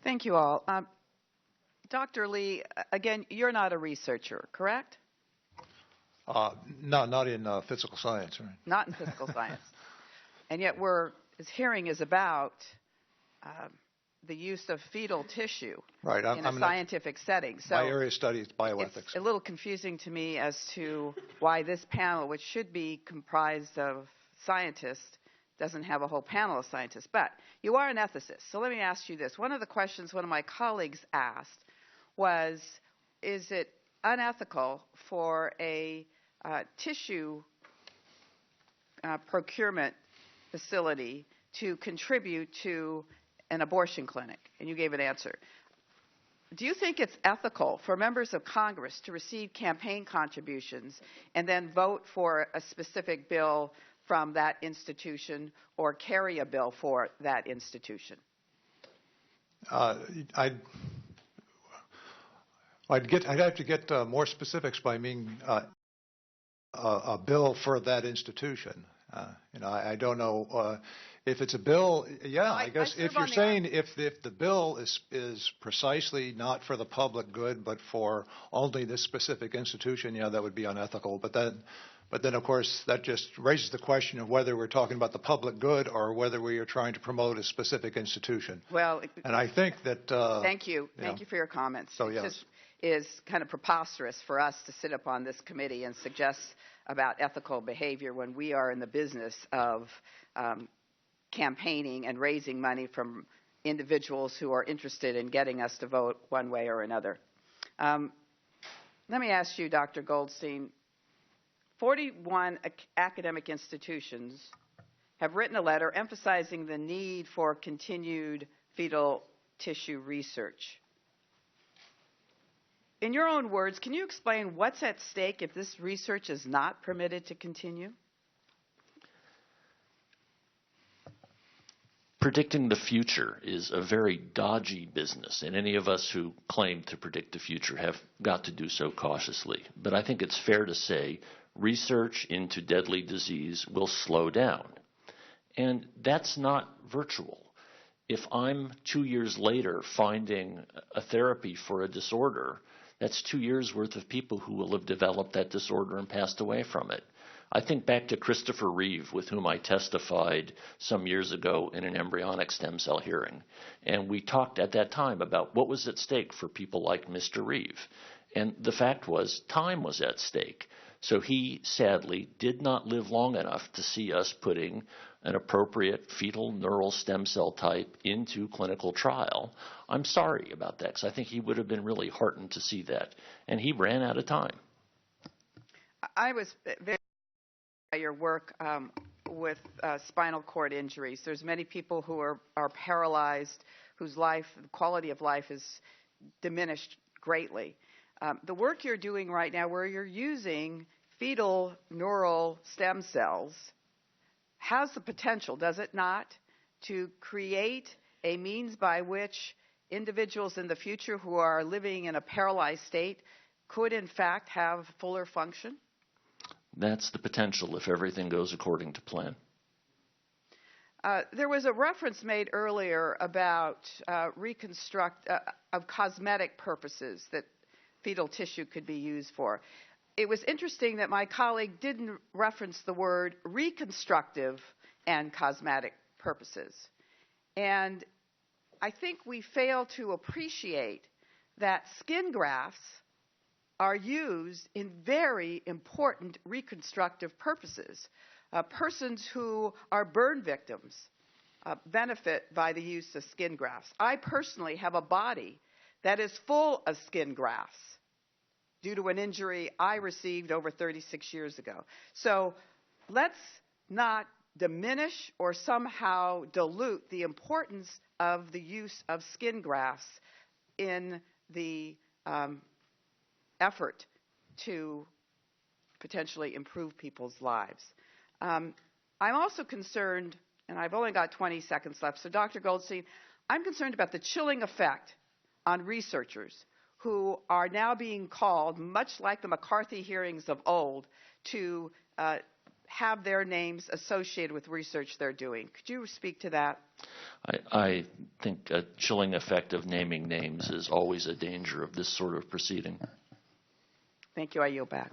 Thank you all. Dr. Lee, again, you're not a researcher, correct? No, not in physical science, right? Not in physical science. And yet this hearing is about the use of fetal tissue in a scientific setting. So my area of study is bioethics. It's a little confusing to me as to why this panel, which should be comprised of scientists, doesn't have a whole panel of scientists. But you are an ethicist, so let me ask you this. One of the questions one of my colleagues asked was, is it unethical for a tissue procurement facility to contribute to an abortion clinic? And you gave an answer. Do you think it's ethical for members of Congress to receive campaign contributions and then vote for a specific bill from that institution or carry a bill for that institution? I'd have to get more specifics by meaning a bill for that institution. I don't know if it's a bill. Yeah, well, I guess if you're saying if the bill is precisely not for the public good but for only this specific institution, yeah, that would be unethical. But then of course that just raises the question of whether we're talking about the public good or whether we are trying to promote a specific institution. Well, and I think that. Thank you for your comments. So yes. Just is kind of preposterous for us to sit up on this committee and suggest about ethical behavior when we are in the business of campaigning and raising money from individuals who are interested in getting us to vote one way or another. Let me ask you, Dr. Goldstein, 41 academic institutions have written a letter emphasizing the need for continued fetal tissue research. In your own words, can you explain what's at stake if this research is not permitted to continue? Predicting the future is a very dodgy business, and any of us who claim to predict the future have got to do so cautiously. But I think it's fair to say research into deadly disease will slow down. And that's not virtual. If I'm 2 years later finding a therapy for a disorder, that's 2 years' worth of people who will have developed that disorder and passed away from it. I think back to Christopher Reeve, with whom I testified some years ago in an embryonic stem cell hearing. And we talked at that time about what was at stake for people like Mr. Reeve. And the fact was, time was at stake. So he sadly did not live long enough to see us putting an appropriate fetal neural stem cell type into clinical trial. I'm sorry about that, because I think he would have been really heartened to see that. And he ran out of time. I was very by your work with spinal cord injuries. There's many people who are paralyzed, whose quality of life is diminished greatly. The work you're doing right now, where you're using fetal neural stem cells, has the potential, does it not, to create a means by which individuals in the future who are living in a paralyzed state could, in fact, have fuller function? That's the potential if everything goes according to plan. There was a reference made earlier about of cosmetic purposes that fetal tissue could be used for. It was interesting that my colleague didn't reference the word reconstructive and cosmetic purposes. And I think we fail to appreciate that skin grafts are used in very important reconstructive purposes. Persons who are burn victims benefit by the use of skin grafts. I personally have a body that is full of skin grafts due to an injury I received over 36 years ago. So let's not diminish or somehow dilute the importance of the use of skin grafts in the effort to potentially improve people's lives. I'm also concerned, and I've only got 20 seconds left, so Dr. Goldstein, I'm concerned about the chilling effect on researchers who are now being called, much like the McCarthy hearings of old, to have their names associated with research they're doing. Could you speak to that? I think a chilling effect of naming names is always a danger of this sort of proceeding. Thank you. I yield back.